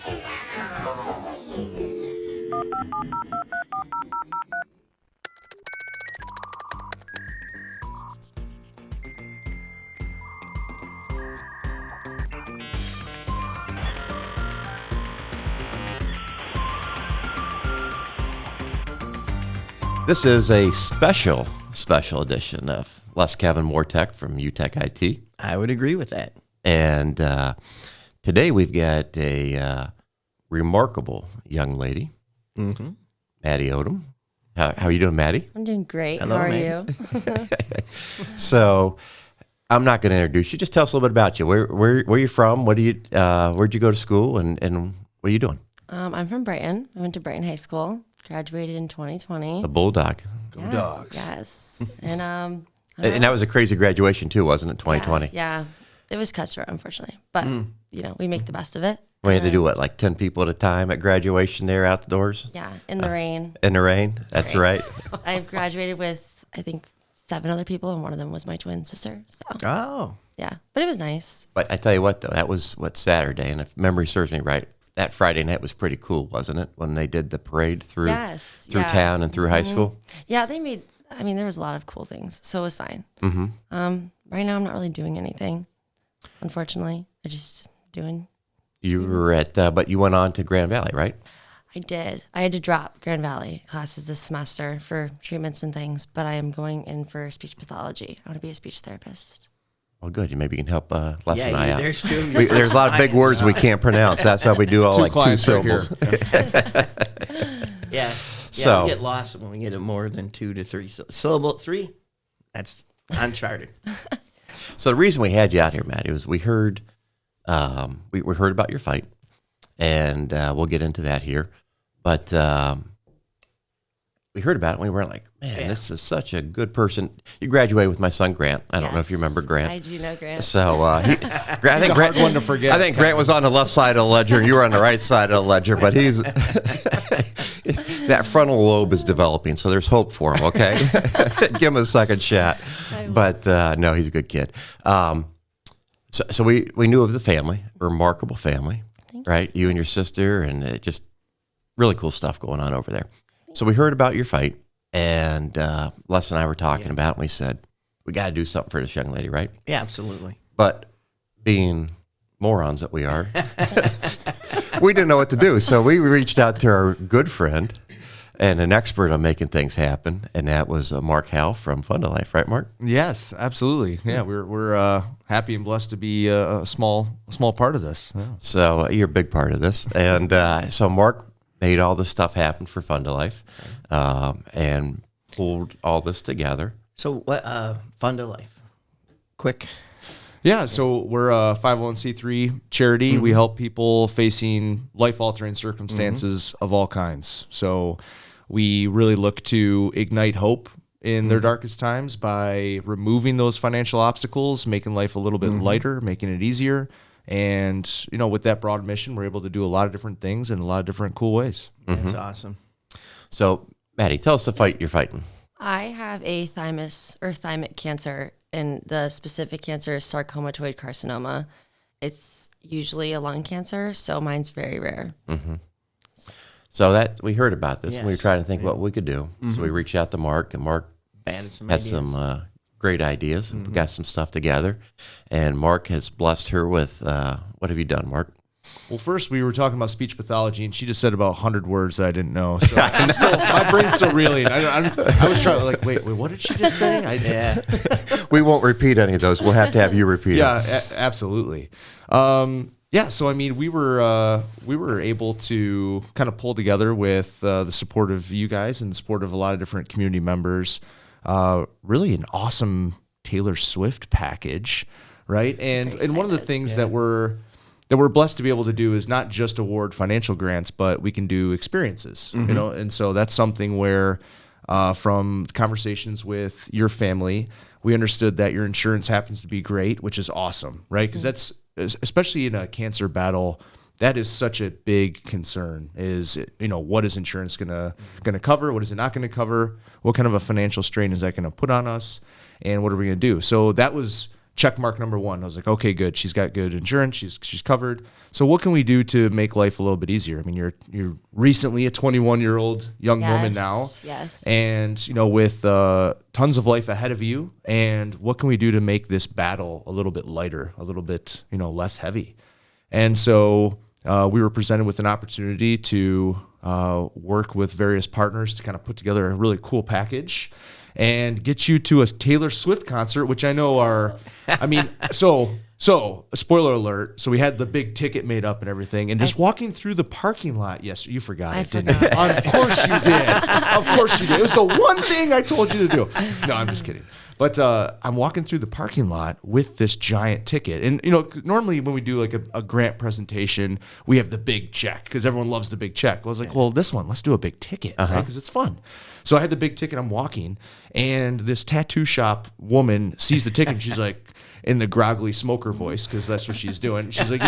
This is a special edition of Less Kevin, More Tech from UTEC IT. I would agree with that. And today we've got a remarkable young lady, Maddie Odum. How are you doing, Maddie? I'm doing great. Hello, How are Maddie. you? So I'm not going to introduce you. Just tell us a little bit about you. Where are you from? Where'd you go to school? And what are you doing? I'm from Brighton. I went to Brighton High School. Graduated in 2020. A Bulldog. Go Dogs. Yes. And And that was a crazy graduation too, wasn't it? 2020. Yeah. It was cut short, unfortunately. But we make the best of it. We had to do what, like 10 people at a time at graduation there out the doors? Yeah, in the rain. In the rain? That's right. I graduated with, I think, 7 other people, and one of them was my twin sister. So Oh. yeah, but it was nice. But I tell you what, though, that was Saturday, and if memory serves me right, that Friday night was pretty cool, wasn't it? When they did the parade through town and through high school. Yeah, there was a lot of cool things, so it was fine. Right now, I'm not really doing anything, unfortunately. I just doing. You were at, but you went on to Grand Valley, right? I did. I had to drop Grand Valley classes this semester for treatments and things, but I am going in for speech pathology. I want to be a speech therapist. Well, good. You maybe can help Les and I out. There's two. There's a lot of big words we can't pronounce. That's how we do all like 2 syllables. Yeah. So we get lost when we get more than 2 to 3 syllable. 3, that's uncharted. So the reason we had you out here, Maddie, was we heard we heard about your fight, and we'll get into that here. But we heard about it, and we were like, man, this is such a good person. You graduated with my son, Grant. I don't know if you remember Grant. I do know Grant. So I think Grant, one to forget. I think Grant was on the left side of the ledger, and you were on the right side of the ledger. But he's that frontal lobe is developing, so there's hope for him. Okay, give him a second shot. But no, he's a good kid. So we knew of the family, a remarkable family, right? You and your sister, and just really cool stuff going on over there. So we heard about your fight, and Les and I were talking about it, and we said, we got to do something for this young lady, right? Yeah, absolutely. But being morons that we are, we didn't know what to do. So we reached out to our good friend and an expert on making things happen, and that was Mark Howell from Fund to Life, right, Mark? Yes, absolutely. Yeah, we're happy and blessed to be a small part of this. Yeah. So you're a big part of this. And so Mark made all this stuff happen for Fund to Life, and pulled all this together. So what Fund to Life? Quick. Yeah, so we're a 501c3 charity. We help people facing life-altering circumstances of all kinds. So we really look to ignite hope in their darkest times by removing those financial obstacles, making life a little bit lighter, making it easier. And, with that broad mission, we're able to do a lot of different things in a lot of different cool ways. That's awesome. So, Maddie, tell us the fight you're fighting. I have a thymic cancer, and the specific cancer is sarcomatoid carcinoma. It's usually a lung cancer, so mine's very rare. So that we heard about this, Yes. and we were trying to think what we could do. So we reached out to Mark, and Mark Banded some had ideas. some great ideas. We got some stuff together, and Mark has blessed her with what have you done, Mark? Well, first we were talking about speech pathology, and she just said about 100 words that I didn't know. So my brain's still reeling. I was trying to wait, what did she just say? We won't repeat any of those. We'll have to have you repeat them. Yeah, absolutely. So I mean, we were able to kind of pull together with the support of you guys and the support of a lot of different community members. Really an awesome Taylor Swift package, right? And one of the things that we're blessed to be able to do is not just award financial grants, but we can do experiences, and so that's something where from conversations with your family, we understood that your insurance happens to be great, which is awesome, right? Because that's, especially in a cancer battle, that is such a big concern is, what is insurance going to cover? What is it not going to cover? What kind of a financial strain is that going to put on us? And what are we going to do? So that was check mark number one. I was like, okay, good. She's got good insurance. She's covered. So what can we do to make life a little bit easier? I mean, you're recently a 21-year-old young woman now. Yes. And, with tons of life ahead of you. And what can we do to make this battle a little bit lighter, a little bit, less heavy? And so we were presented with an opportunity to work with various partners to kind of put together a really cool package and get you to a Taylor Swift concert, which I know so spoiler alert. So we had the big ticket made up and everything, and just walking through the parking lot. Yes, you forgot it, didn't you? Of course you did. Of course you did. It was the one thing I told you to do. No, I'm just kidding. But I'm walking through the parking lot with this giant ticket. And, normally when we do like a grant presentation, we have the big check because everyone loves the big check. I was like, well, this one, let's do a big ticket, right? Because it's fun. So I had the big ticket. I'm walking, and this tattoo shop woman sees the ticket, and she's like, in the groggly smoker voice, because that's what she's doing. She's like,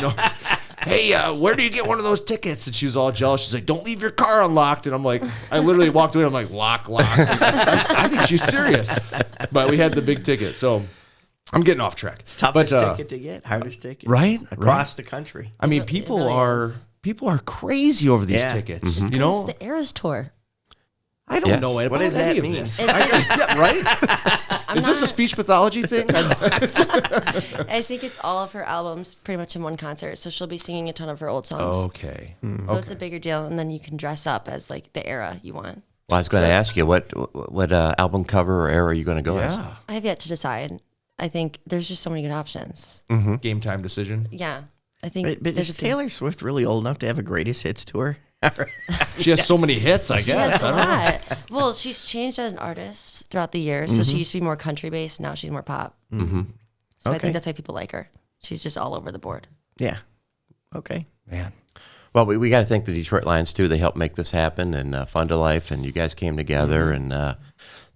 hey, where do you get one of those tickets? And she was all jealous. She's like, don't leave your car unlocked. And I'm like, I literally walked away. I'm like, lock. I think she's serious. But we had the big ticket. So I'm getting off track. It's toughest ticket to get, hardest ticket. Right? Across the country. I mean, It people really are is. crazy over these tickets. It's the Eras Tour. I don't know What does any that of mean? this. It's like- Yeah, right? Is this a speech pathology thing? I think it's all of her albums pretty much in one concert. So she'll be singing a ton of her old songs. Okay. So it's a bigger deal. And then you can dress up as like the era you want. Well, I was going to ask you, what album cover or era are you going to go as? Yeah. I have yet to decide. I think there's just so many good options. Game time decision. Yeah. I think But there's is a few. Taylor Swift really old enough to have a greatest hits tour? She has so many hits, I She guess. has a I don't know. lot. Well, she's changed as an artist throughout the years. So she used to be more country based. Now she's more pop. So I Okay. think that's why people like her. She's just all over the board. Yeah. Okay. Man. Well, we got to thank the Detroit Lions, too. They helped make this happen, and Fun to Life, and you guys came together and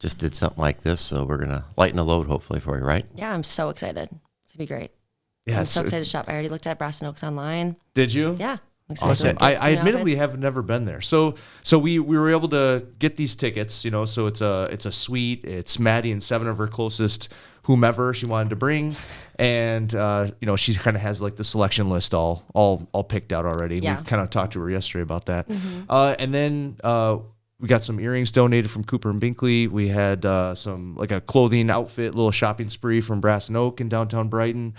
just did something like this. So we're going to lighten the load, hopefully, for you, right? Yeah, I'm so excited. It's going to be great. Yeah, I'm so excited to shop. I already looked at Brass and Oaks online. Did you? Yeah. I'm excited Awesome. to get I some admittedly outfits. have never been there. So we were able to get these tickets, so it's a suite. It's Maddie and 7 of her closest whomever she wanted to bring. And she kind of has like the selection list all picked out already. Yeah. We kind of talked to her yesterday about that. And then we got some earrings donated from Cooper and Binkley. We had some like a clothing outfit, little shopping spree from Brass and Oak in downtown Brighton.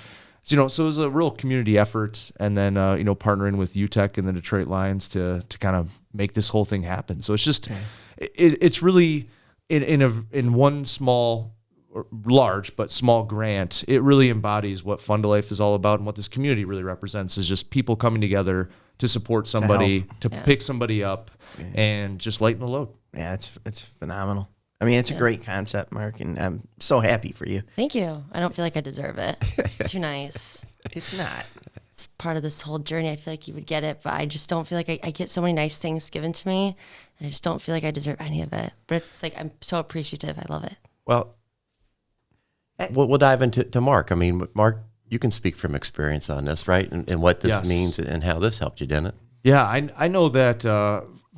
So it was a real community effort, and then partnering with UTEC and the Detroit Lions to kind of make this whole thing happen. So it's just it's really in one small, or large but small grant. It really embodies what Fun to Life is all about, and what this community really represents is just people coming together to support somebody, to pick somebody up, and just lighten the load. Yeah, it's phenomenal. I mean, it's a great concept, Mark, and I'm so happy for you. Thank you. I don't feel like I deserve it. It's too nice. It's not. It's part of this whole journey. I feel like you would get it, but I just don't feel like I get so many nice things given to me. And I just don't feel like I deserve any of it. But it's like, I'm so appreciative. I love it. Well, we'll dive into Mark. I mean, Mark, you can speak from experience on this, right? And what this Yes. means and how this helped you, didn't it? Yeah, I know that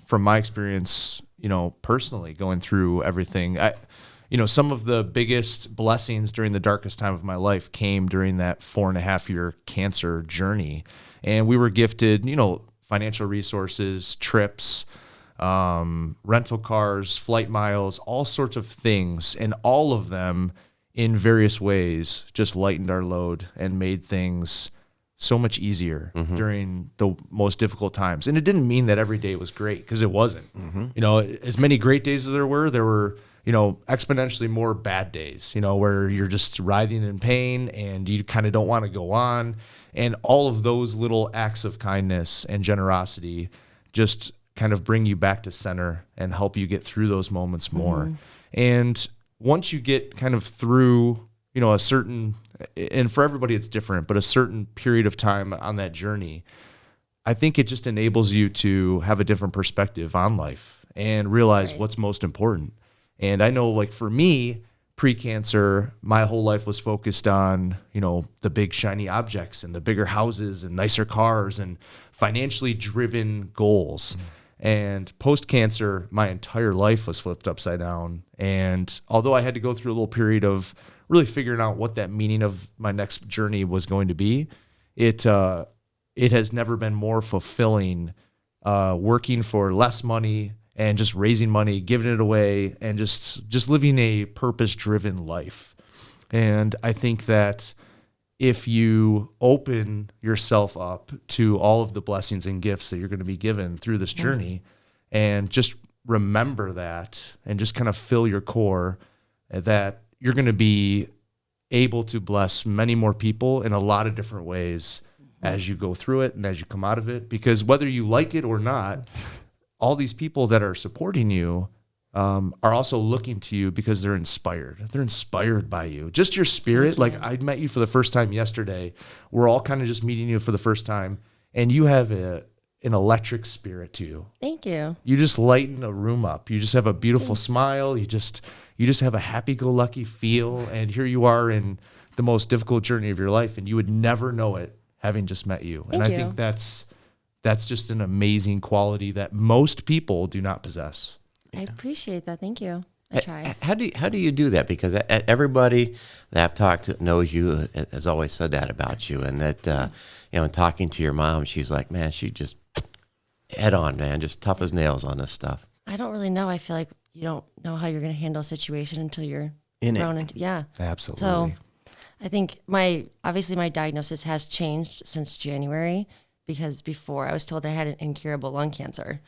from my experience, personally going through everything, some of the biggest blessings during the darkest time of my life came during that 4.5-year cancer journey. And we were gifted, financial resources, trips, rental cars, flight miles, all sorts of things. And all of them in various ways just lightened our load and made things so much easier during the most difficult times. And it didn't mean that every day was great, because it wasn't. As many great days as there were, exponentially more bad days, where you're just writhing in pain and you kind of don't want to go on. And all of those little acts of kindness and generosity just kind of bring you back to center and help you get through those moments more. And once you get kind of through, a certain, and for everybody it's different, but a certain period of time on that journey, I think it just enables you to have a different perspective on life and realize what's most important. And I know, like, for me, pre-cancer, my whole life was focused on, the big shiny objects and the bigger houses and nicer cars and financially driven goals. And post-cancer, my entire life was flipped upside down. And although I had to go through a little period of really figuring out what that meaning of my next journey was going to be, it has never been more fulfilling, working for less money and just raising money, giving it away, and just living a purpose-driven life. And I think that if you open yourself up to all of the blessings and gifts that you're going to be given through this journey, and just remember that, and just kind of fill your core, that you're going to be able to bless many more people in a lot of different ways as you go through it and as you come out of it. Because whether you like it or not, all these people that are supporting you are also looking to you because they're inspired. They're inspired by you. Just your spirit. Like, I met you for the first time yesterday. We're all kind of just meeting you for the first time, and you have an electric spirit to you. Thank you. You just lighten a room up. You just have a beautiful smile. You just have a happy-go-lucky feel, and here you are in the most difficult journey of your life, and you would never know it having just met you. And I think that's just an amazing quality that most people do not possess. I appreciate that. Thank you. I try. How do you do that? Because everybody that I've talked to knows you has always said that about you, and that in talking to your mom, she's like, man, she just head on, man, just tough as nails on this stuff. I don't really know. I feel like you don't know how you're going to handle a situation until you're In it. thrown into. Yeah, Absolutely. So I think my diagnosis has changed since January, because before I was told I had an incurable lung cancer.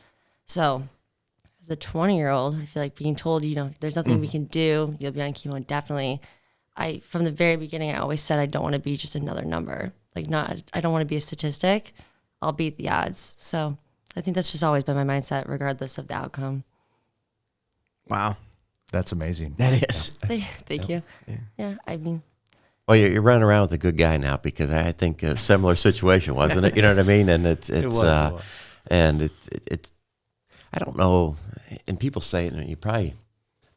So as a 20-year-old, I feel like being told, there's nothing we can do, you'll be on chemo indefinitely. From the very beginning, I always said I don't want to be just another number. I don't want to be a statistic. I'll beat the odds. So I think that's just always been my mindset, regardless of the outcome. Wow. That's amazing. That is. Thank you. Yeah, I mean. Well, you're running around with a good guy now, because I think a similar situation, wasn't it? You know what I mean? And it's and it's I don't know. And people say, and you probably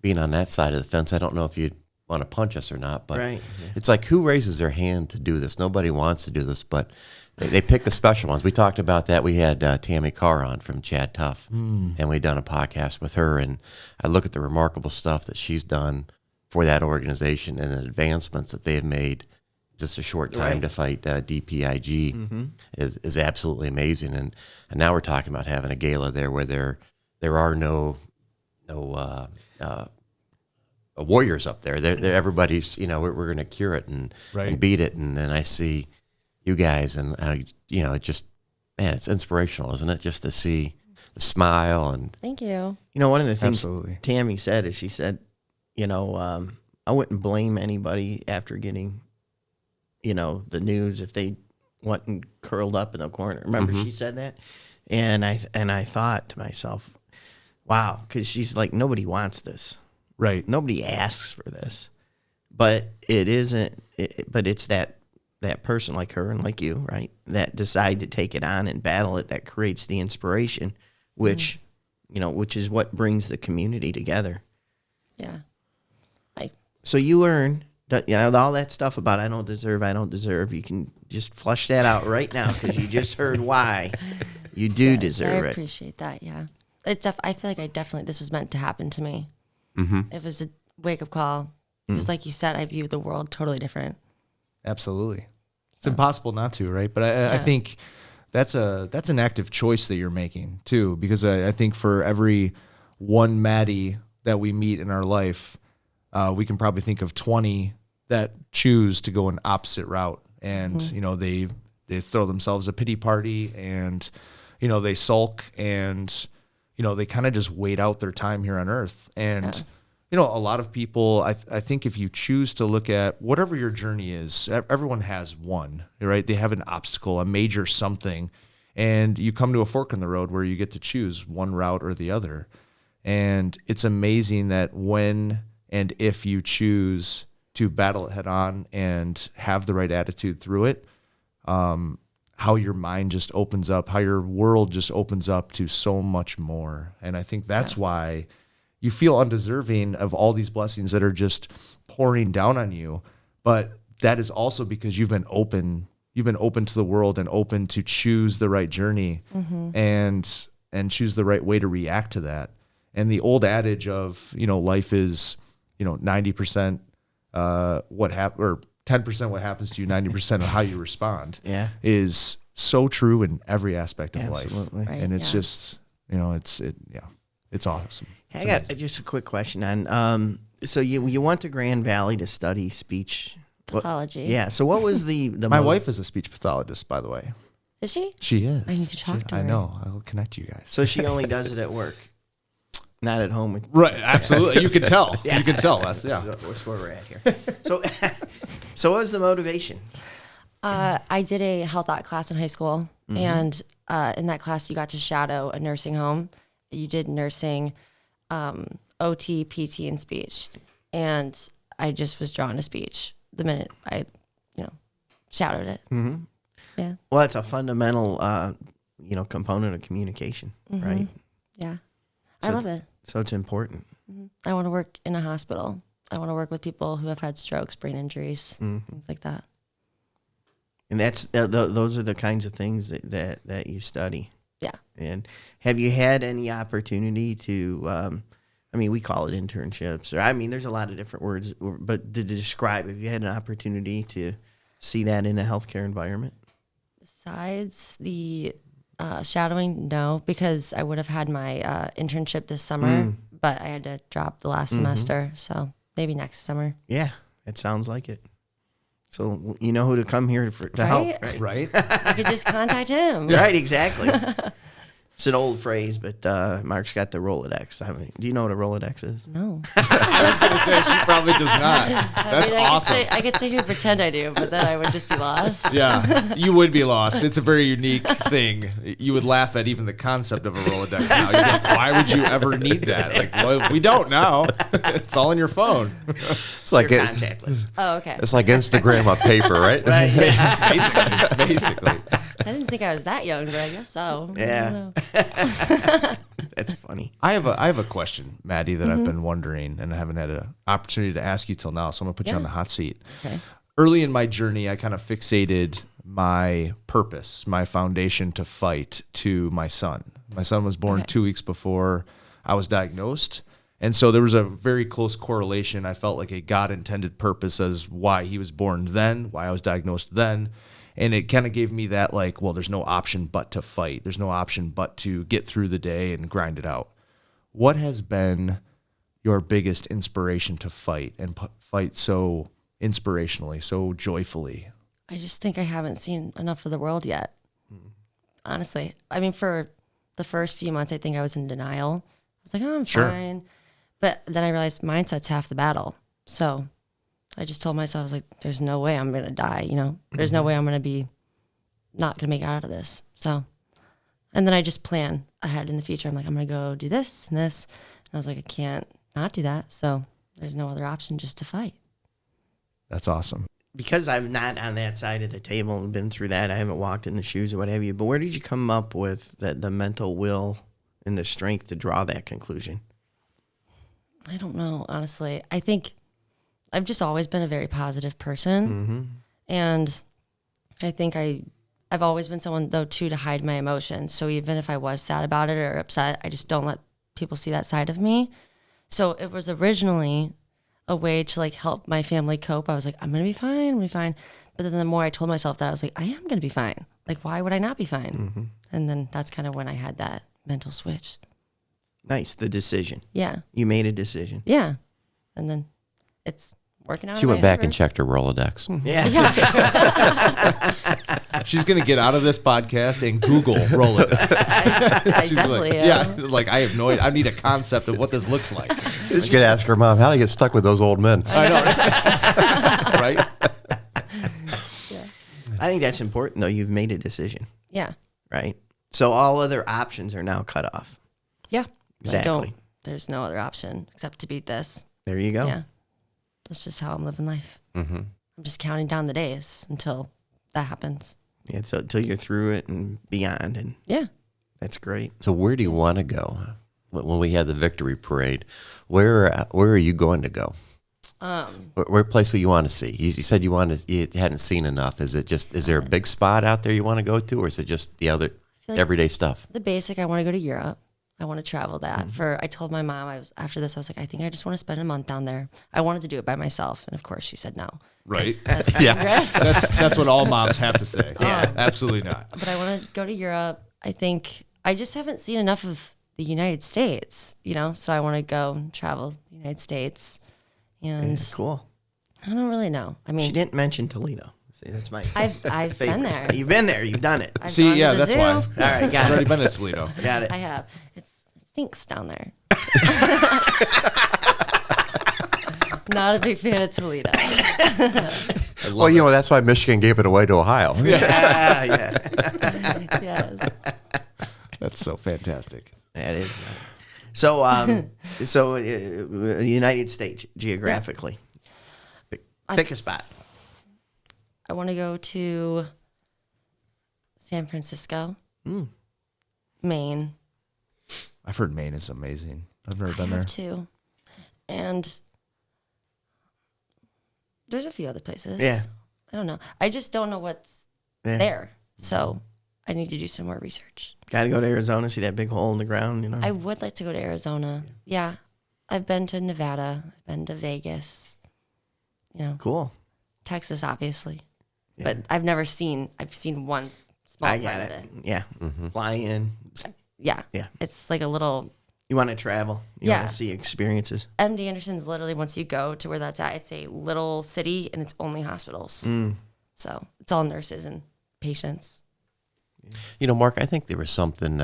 being on that side of the fence, I don't know if you'd want to punch us or not, but Right. It's like, who raises their hand to do this? Nobody wants to do this, but they pick the special ones. We talked about that. We had Tammy Carr on from Chad Tuff, and we'd done a podcast with her, and I look at the remarkable stuff that she's done for that organization and the advancements that they've made just a short time to fight DPIG is absolutely amazing. And now we're talking about having a gala there where there are no warriors up there. Everybody's, we're going to cure it and beat it. And then I see you guys, and it just, man, it's inspirational, isn't it? Just to see the smile. And Thank you. One of the things Absolutely. Tammy said is, she said, I wouldn't blame anybody after getting, the news if they went and curled up in the corner. Remember she said that? And I thought to myself, wow, because she's like, nobody wants this. Right. Nobody asks for this. But it isn't, but it's that person like her and like you, right, that decide to take it on and battle it, that creates the inspiration, which, which is what brings the community together. Yeah. So you earn that, all that stuff about I don't deserve. You can just flush that out right now, because you just heard why you do deserve I it. appreciate that. Yeah. I feel like this was meant to happen to me. It was a wake up call. Because like you said, I view the world totally different. Absolutely. It's impossible not to, right? But I think that's an active choice that you're making too, because I think for every one Maddie that we meet in our life, we can probably think of 20 that choose to go an opposite route, and they throw themselves a pity party, and they sulk, and they kind of just wait out their time here on earth. And a lot of people, I think if you choose to look at whatever your journey is, everyone has one, right? They have an obstacle, a major something, and you come to a fork in the road where you get to choose one route or the other. And it's amazing that when and if you choose to battle it head on and have the right attitude through it, how your mind just opens up, how your world just opens up to so much more. And I think that's why you feel undeserving of all these blessings that are just pouring down on you. But that is also because you've been open to the world and open to choose the right journey and choose the right way to react to that. And the old adage of, life is, 90% what happen or 10% what happens to you, 90% of how you respond. Yeah. Is so true in every aspect of Absolutely. life. Right, And it's yeah. just, it's awesome. I got just a quick question on. So you went to Grand Valley to study speech Pathology. Yeah. So what was the My wife is a speech pathologist, by the way. Is she? She is. I need to talk to her. I know. I'll connect you guys. So she only does it at work, not at home. Right. Absolutely. You can tell. Yeah. You can tell. That's, yeah. That's where we're at here. So, so what was the motivation? I did a health art class in high school, and in that class, you got to shadow a nursing home. You did nursing, OT, PT, and speech, and I just was drawn to speech the minute I, shadowed it. Mm-hmm. Yeah. Well, it's a fundamental, component of communication, right? Yeah, So I love it. So it's important. I want to work in a hospital. I want to work with people who have had strokes, brain injuries, things like that. And that's those are the kinds of things that you study. Yeah. And have you had any opportunity to, we call it internships, or there's a lot of different words, but to describe, have you had an opportunity to see that in a healthcare environment? Besides the shadowing, no, because I would have had my internship this summer, but I had to drop the last semester, so maybe next summer. Yeah, it sounds like it. So you know who to come here to help, right? Right. You could just contact him. Right, exactly. It's an old phrase, but Mark's got the Rolodex. Do you know what a Rolodex is? No. I was going to say she probably does not. That's awesome. I could say to pretend I do, but then I would just be lost. Yeah, you would be lost. It's a very unique thing. You would laugh at even the concept of a Rolodex now. You're like, why would you ever need that? Like, well, we don't now. It's all in your phone. It's like Your contact list. Oh, okay. it's like Instagram on paper, right? Right. Yeah. Basically. I didn't think I was that young, but I guess so. Yeah. That's funny. I have a question, Maddie, that I've been wondering and I haven't had an opportunity to ask you till now, so I'm going to put you on the hot seat. Okay. Early in my journey, I kind of fixated my purpose, my foundation to fight to my son. My son was born 2 weeks before I was diagnosed. And so there was a very close correlation. I felt like a God-intended purpose as why he was born then, why I was diagnosed then. And it kind of gave me that there's no option but to fight. There's no option but to get through the day and grind it out. What has been your biggest inspiration to fight and fight so inspirationally, so joyfully? I just think I haven't seen enough of the world yet. Honestly. For the first few months, I think I was in denial. I was like, oh, I'm fine. But then I realized mindset's half the battle. So I just told myself, I was like, there's no way I'm going to die, There's no way I'm going to be not going to make it out of this. So, and then I just plan ahead in the future. I'm like, I'm going to go do this and this. And I was like, I can't not do that. So there's no other option just to fight. That's awesome. Because I'm not on that side of the table and been through that, I haven't walked in the shoes or what have you, but where did you come up with the mental will and the strength to draw that conclusion? I don't know, honestly. I think I've just always been a very positive person. And I think I've always been someone, though, too, to hide my emotions. So even if I was sad about it or upset, I just don't let people see that side of me. So it was originally a way to help my family cope. I was like, I'm going to be fine. I'm going to be fine. But then the more I told myself that, I was like, I am going to be fine. Why would I not be fine? And then that's kind of when I had that mental switch. Nice. The decision. Yeah. You made a decision. Yeah. And then it's working out. She went back and checked her Rolodex. Yeah. She's going to get out of this podcast and Google Rolodex. I She's definitely I have no idea. I need a concept of what this looks like. She's gonna ask her mom, how do I get stuck with those old men? I know. Right? I think that's important, though. You've made a decision, Yeah. right? So all other options are now cut off. Yeah. Exactly. There's no other option except to beat this. There you go. Yeah. That's just how I'm living life. I'm just counting down the days until that happens. Yeah, so until you're through it and beyond, and Yeah. that's great. So where do you want to go? When we had the victory parade, where are you going to go? Where place would you want to see? You said you hadn't seen enough. Is there a big spot out there you want to go to, or is it just the other everyday stuff? The basic, I want to go to Europe. I want to travel that I told my mom, after this, I was like, I think I just want to spend a month down there. I wanted to do it by myself. And of course she said no. Right. That's Yeah. dangerous. That's what all moms have to say. Yeah, absolutely not. But I want to go to Europe. I think I just haven't seen enough of the United States, so I want to go and travel the United States. And Cool. I don't really know. I She mean, didn't mention Toledo. See, that's my I've been favorite. there. You've been there. You've done it. I've See, gone to yeah, the that's zoo. why. All right, I've got already it. been to Toledo. Got it. I have. It stinks down there. Not a big fan of Toledo. Well, that's why Michigan gave it away to Ohio. Yeah, yeah. Yes. That's so fantastic. That is nice. So, the United States geographically. Pick a spot. I want to go to San Francisco, Maine. I've heard Maine is amazing. I've never I been there. have too. And there's a few other places. Yeah. I don't know. I just don't know what's Yeah. there. So I need to do some more research. Got to go to Arizona, see that big hole in the ground, I would like to go to Arizona. Yeah. I've been to Nevada. I've been to Vegas. Cool. Texas, obviously. Yeah. But I've seen one small I part got of it. it. Yeah. Fly in. Yeah. Yeah. It's like a little You want to travel. You Yeah. want to see experiences. MD Anderson's literally, once you go to where that's at, it's a little city and it's only hospitals. So it's all nurses and patients. Mark, I think there was something,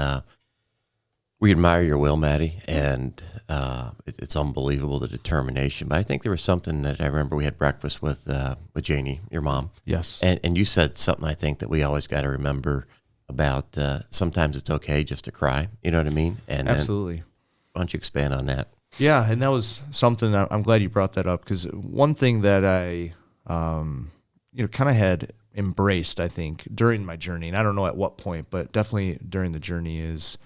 we admire your will, Maddie, and it's unbelievable, the determination. But I think there was something that I remember we had breakfast with Janie, your mom. Yes. And you said something I think that we always got to remember about sometimes it's okay just to cry. You know what I mean? And Absolutely. Why don't you expand on that? Yeah, and that was something I'm glad you brought that up, because one thing that I, kind of had embraced, I think, during my journey, and I don't know at what point, but definitely during the journey, is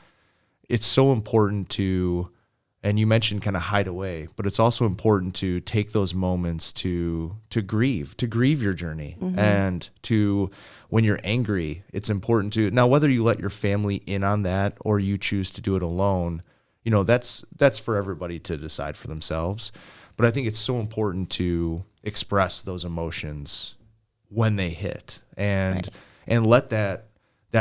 it's so important to, and you mentioned kind of hide away, but it's also important to take those moments to grieve your journey, and to, when you're angry, it's important to, now whether you let your family in on that or you choose to do it alone, that's for everybody to decide for themselves. But I think it's so important to express those emotions when they hit, and let that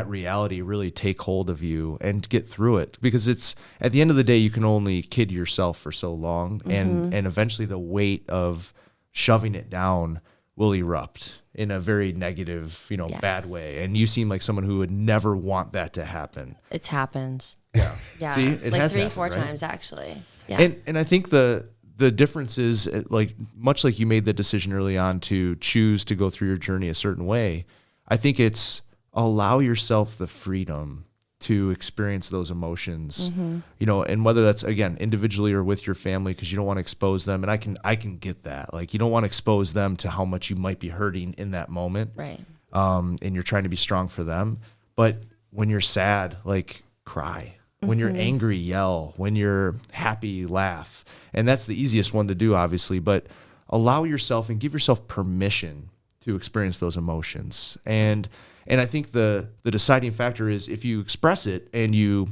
reality really take hold of you and get through it, because it's, at the end of the day, you can only kid yourself for so long, and eventually the weight of shoving it down will erupt in a very negative, Yes. bad way. And you seem like someone who would never want that to happen. It's happened. Yeah. Yeah. See, it like has 3-4 happened, right? times, actually. Yeah. And I think the difference is, like, much like you made the decision early on to choose to go through your journey a certain way, I think it's allow yourself the freedom to experience those emotions, and whether that's, again, individually or with your family, because you don't want to expose them. And I can get that. Like, you don't want to expose them to how much you might be hurting in that moment. Right. And you're trying to be strong for them. But when you're sad, like, cry. When you're angry, yell. When you're happy, laugh. And that's the easiest one to do, obviously. But allow yourself and give yourself permission to experience those emotions. And I think the deciding factor is, if you express it and you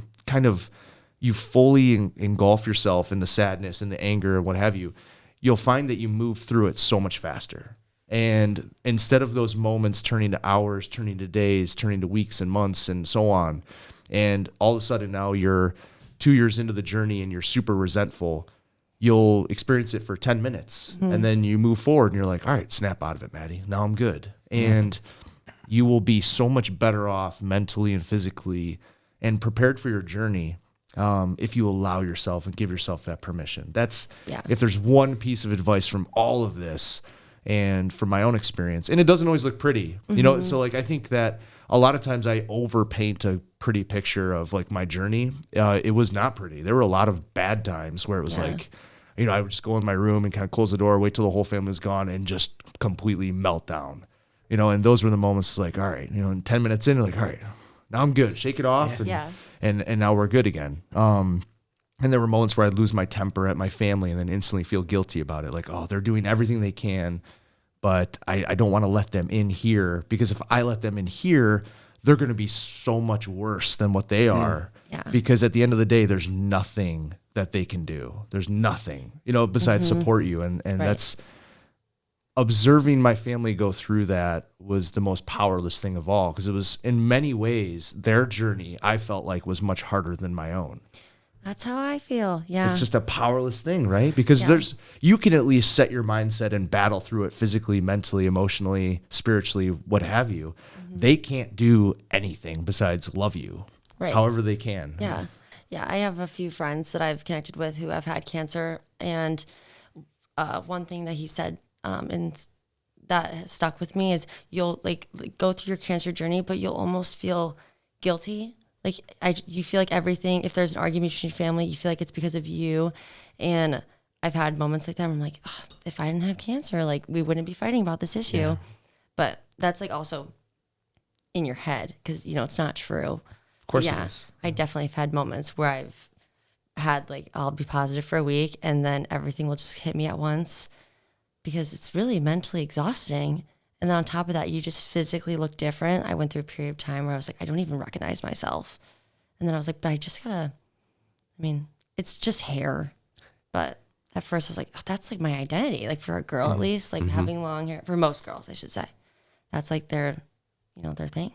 fully engulf yourself in the sadness and the anger and what have you, you'll find that you move through it so much faster. And instead of those moments turning to hours, turning to days, turning to weeks and months and so on, and all of a sudden now you're 2 years into the journey and you're super resentful, you'll experience it for 10 minutes. And then you move forward and you're like, all right, snap out of it, Maddie. Now I'm good. And you will be so much better off mentally and physically and prepared for your journey if you allow yourself and give yourself that permission. If there's one piece of advice from all of this, and from my own experience, and it doesn't always look pretty, so, like, I think that a lot of times I overpaint a pretty picture of, like, my journey. It was not pretty. There were a lot of bad times where it was like, I would just go in my room and kind of close the door, wait till the whole family was gone, and just completely melt down. And those were the moments, like, all right, and 10 minutes in, you're like, all right, now I'm good. Shake it off. And now we're good again. And there were moments where I'd lose my temper at my family and then instantly feel guilty about it. Like, oh, they're doing everything they can, but I don't want to let them in here, because if I let them in here, they're going to be so much worse than what they are. Yeah. Because at the end of the day, there's nothing that they can do. There's nothing, besides support you. And that's observing my family go through that was the most powerless thing of all, because it was in many ways their journey I felt like was much harder than my own. That's how I feel. Yeah. It's just a powerless thing, right? Because you can at least set your mindset and battle through it physically, mentally, emotionally, spiritually, what have you. They can't do anything besides love you, however they can. Yeah. Yeah. I have a few friends that I've connected with who have had cancer. And one thing that he said, and that has stuck with me, is you'll like go through your cancer journey, but you'll almost feel guilty. Like you feel like everything, if there's an argument between your family, you feel like it's because of you. And I've had moments like that where I'm like, oh, if I didn't have cancer, like we wouldn't be fighting about this issue. Yeah. But that's like also in your head, because it's not true. Of course it is. I definitely have had moments where I've had like, I'll be positive for a week and then everything will just hit me at once, because it's really mentally exhausting. And then on top of that, you just physically look different. I went through a period of time where I was like, I don't even recognize myself. And then I was like, but it's just hair. But at first I was like, oh, that's like my identity. Like for a girl, at least, like having long hair, for most girls, I should say, that's like their thing.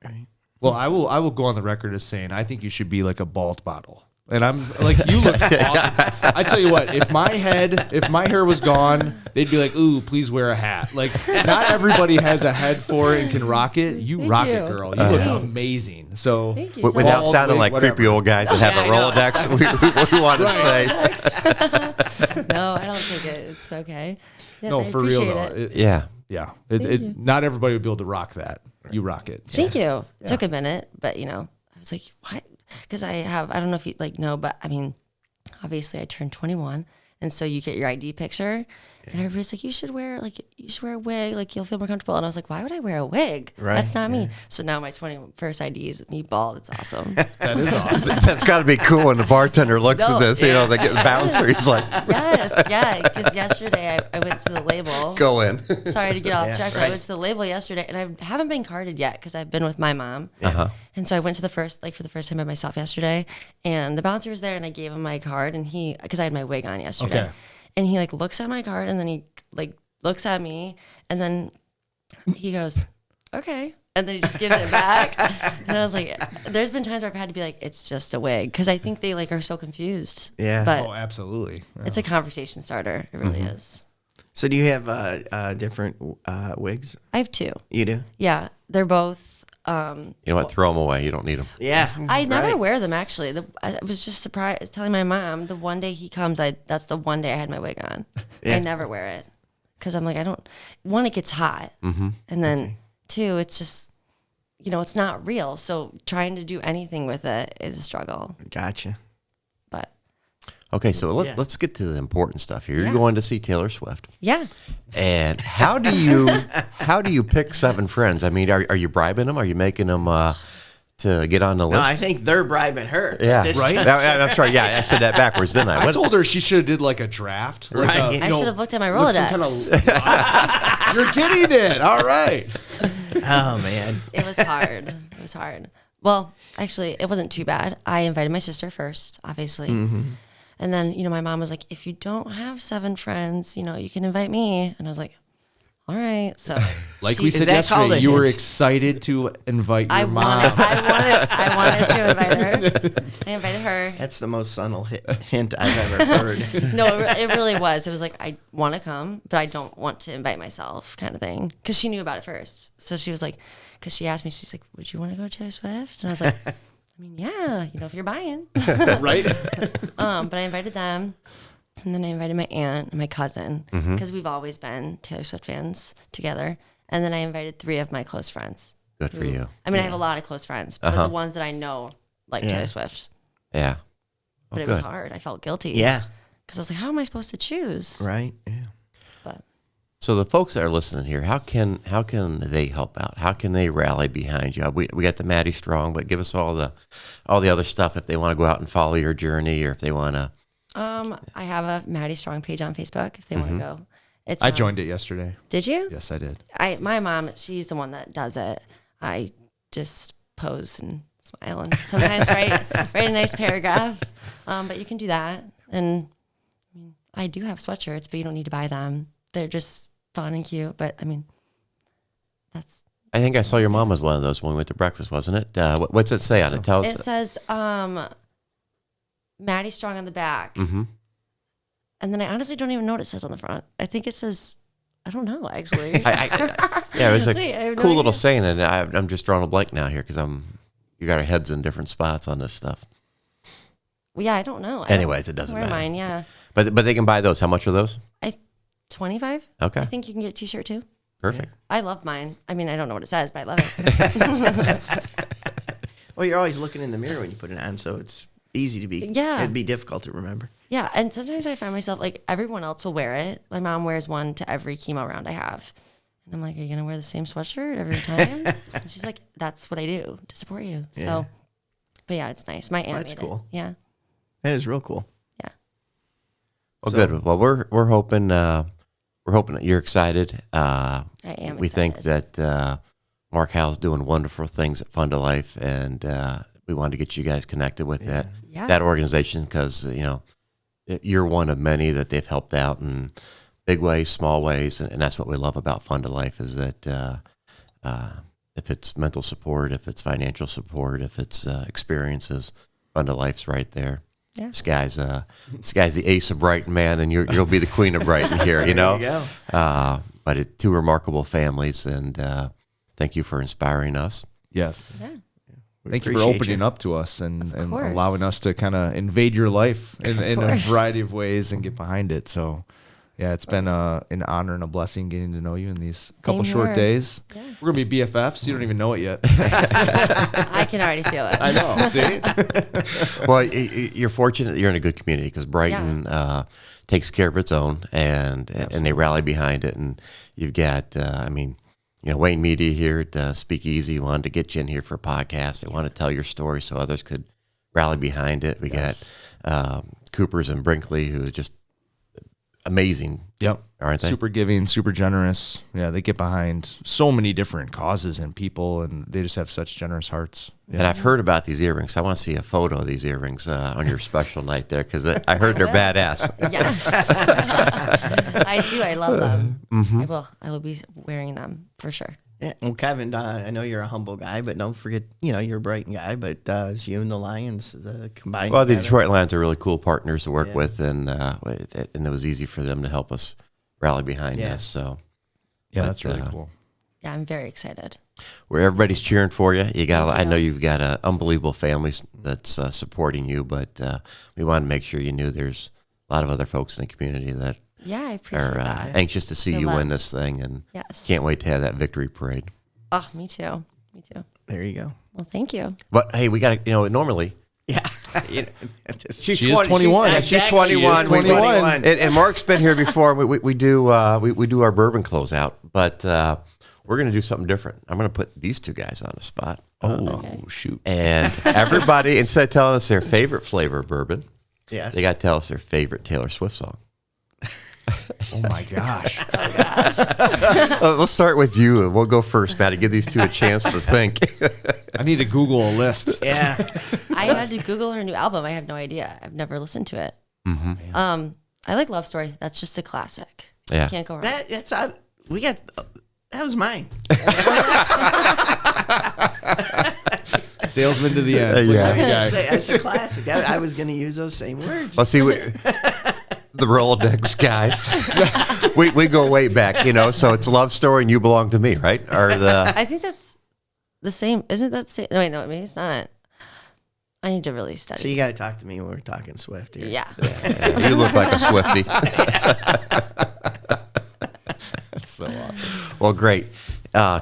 Right. Well, I will go on the record as saying, I think you should be like a bald bottle. And I'm like, you look awesome. I tell you what, if my hair was gone, they'd be like, ooh, please wear a hat. Like, not everybody has a head for it and can rock it. You rock it, girl. You look amazing. So, without sounding like creepy old guys that have a Rolodex, we want to say. No, I don't think it. It's okay. Yeah, no, for real though. Yeah. Not everybody would be able to rock that. You rock it. Thank you. It took a minute, but I was like, what? Because I don't know if you know, but I mean, obviously I turned 21, and so you get your ID picture, and everybody's like, you should wear a wig, like you'll feel more comfortable. And I was like, why would I wear a wig? Right. That's not me. So now my 21st ID is me bald. It's awesome. That is awesome. That's got to be cool when the bartender looks at this. The bouncer, he's like, yes, yeah. Because yesterday I went to the label. Go in. Sorry to get off track, but I went to the label yesterday, and I haven't been carded yet because I've been with my mom. And so I went to for the first time by myself yesterday, and the bouncer was there, and I gave him my card, and because I had my wig on yesterday. Okay. And he looks at my card, and then he looks at me, and then he goes, okay. And then he just gives it back. And I was like, there's been times where I've had to be like, it's just a wig. Because I think they are so confused. Yeah. But absolutely. Yeah. It's a conversation starter. It really is. So do you have different wigs? I have two. You do? Yeah. They're both. You know what? Throw them away. You don't need them. Yeah. I never wear them, actually. I was just surprised, telling my mom, the one day he comes, that's the one day I had my wig on. Yeah. I never wear it. Because I'm like, one, it gets hot. Mm-hmm. And then two, it's just, it's not real. So trying to do anything with it is a struggle. Gotcha. But. Okay, so let's get to the important stuff here. You're going to see Taylor Swift. Yeah. And how do you pick 7 friends? I mean, are you bribing them? Are you making them to get on the list? No, I think they're bribing her. Yeah, right. I'm sorry. Yeah, I said that backwards, didn't I? I told her she should have did like a draft. Right. I should have looked at my Rolodex. You're getting it. All right. Oh man, it was hard. Well, actually, it wasn't too bad. I invited my sister first, obviously. Mm-hmm. And then, my mom was like, if you don't have 7 friends, you can invite me. And I was like, all right. So, like we said yesterday, you were excited to invite your mom. I wanted to invite her. I invited her. That's the most subtle hint I've ever heard. No, it really was. It was like, I want to come, but I don't want to invite myself, kind of thing. Because she knew about it first. So she was like, because she asked me, she's like, would you want to go to Taylor Swift? And I was like, I mean, yeah, if you're buying. Right. But I invited them, and then I invited my aunt and my cousin, because we've always been Taylor Swift fans together. And then I invited 3 of my close friends. Good for you. I mean, I have a lot of close friends, but the ones that I know like Taylor Swift. Yeah. But it was hard. I felt guilty. Yeah. Because I was like, how am I supposed to choose? Right. Yeah. But. So the folks that are listening here, how can they help out? How can they rally behind you? We got the Maddie Strong, but give us all the other stuff if they want to go out and follow your journey, or if they want to. I have a Maddie Strong page on Facebook if they want to go. I joined it yesterday. Did you? Yes, I did. My mom, she's the one that does it. I just pose and smile and sometimes write a nice paragraph. But you can do that. And I mean, I do have sweatshirts, but you don't need to buy them. They're just fun and cute. But I mean, that's. I think I saw your mom was one of those when we went to breakfast, wasn't it? What's it say on it? Tell us. It says Maddie Strong on the back. Mm-hmm. And then I honestly don't even know what it says on the front. I think it says, I don't know, actually. Yeah, it was a Wait, I have no cool little idea. saying, and I'm just drawing a blank now here because you got our heads in different spots on this stuff. Well, yeah, I don't know. Anyways, it doesn't wear matter. mine, yeah. But they can buy those. How much are those? 25? Okay. I think you can get a t-shirt too. Perfect. I love mine. I mean, I don't know what it says, but I love it. Well, you're always looking in the mirror when you put it on, so it's easy to be. Yeah. It'd be difficult to remember. Yeah, and sometimes I find myself, like, everyone else will wear it. My mom wears one to every chemo round I have. And I'm like, are you going to wear the same sweatshirt every time? And she's like, that's what I do to support you. Yeah. So, but yeah, it's nice. My aunt That's made cool. it. Yeah, That is real cool. yeah. Well, So- good. Well, we're hoping that you're excited. I am We think that Mark Howell's doing wonderful things at Fund a Life, and we wanted to get you guys connected with Yeah. that organization because you're one of many that they've helped out in big ways, small ways, and that's what we love about Fund a Life is that if it's mental support, if it's financial support, if it's experiences, Fund a Life's right there. Yeah. This guy's the ace of Brighton, man, and you'll be the queen of Brighton here, you know. There you go. But two remarkable families, and thank you for inspiring us. Yes. Yeah. We Thank you for appreciate opening up to us and course. allowing us to kind of invade your life in a course. variety of ways and get behind it. So, yeah, it's been an honor and a blessing getting to know you in these couple Same short here. days. Yeah. We're going to be BFFs. You don't even know it yet. I can already feel it. I know. See? Well, you're fortunate that you're in a good community because Brighton takes care of its own, and they rally behind it. And you've got, Wayne Media here at Speakeasy wanted to get you in here for a podcast. They want to tell your story so others could rally behind it. We got Coopers and Brinkley, who is just amazing. Yep. Aren't they? Super giving, super generous. Yeah, they get behind so many different causes and people, and they just have such generous hearts. And I've heard about these earrings. I want to see a photo of these earrings on your special night there because I heard they're badass. Yes. I do. I love them. Mm-hmm. I will be wearing them for sure. Yeah. Well, Kevin, I know you're a humble guy, but don't forget, you're a Brighton guy. But it's you and the Lions combined. Well, the together. Detroit Lions are really cool partners to work Yeah. with, and it was easy for them to help us rally behind Yeah. us. So, Yeah, But, that's really cool. Yeah, I'm very excited. where everybody's cheering for you, Thank I you. know you've got an unbelievable family that's supporting you, but we want to make sure you knew there's a lot of other folks in the community that Yeah, I appreciate are that. anxious to see The you love. win this thing, and Yes. can't wait to have that victory parade. Oh, me too. Me too. There you go. Well, thank you. But hey, we got to, normally. Yeah. She's She is 21. Yeah, she's Exactly. 21. She is 21. And Mark's been here before. We do our bourbon closeout, but we're going to do something different. I'm going to put these two guys on the spot. Okay. Shoot. And everybody, instead of telling us their favorite flavor of bourbon, Yes. they got to tell us their favorite Taylor Swift song. Oh, my gosh. Let's start with you, and we'll go first, Maddie. Give these two a chance to think. I need to Google a list. Yeah. I had to Google her new album. I have no idea. I've never listened to it. Mm-hmm. I like Love Story. That's just a classic. Yeah. Can't go wrong. That's odd. We got. That was mine. Salesman to the end. Yeah. Look at this guy. That's a classic. I was going to use those same words. Let's see the Rolodex guys. we go way back, so it's Love Story and You Belong to Me, right? Or the I think that's the same. Isn't that same? No, wait, no, maybe it's not. I need to really study. So you got to talk to me when we're talking Swift here. Yeah. you look like a Swiftie. That's so awesome. Well, great.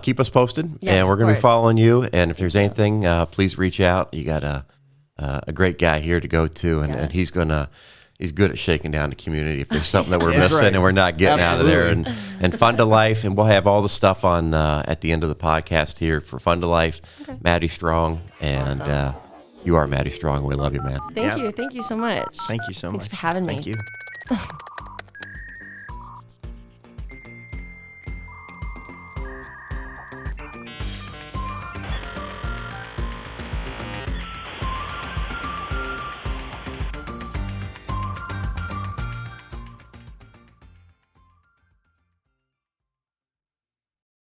Keep us posted, Yes, and we're of going to be course. following you. And if there's anything, please reach out. You got a great guy here to go to, and he's good at shaking down the community. If there's something that we're That's missing right. and we're not getting out of there, Absolutely. and Fund a Life, and we'll have all the stuff on at the end of the podcast here for Fund a Life. Okay. Maddie Strong, and Awesome. you are Maddie Strong. We love you, man. Thank you. Thank you so much. Thank you so Thanks much. for having me. Thank you.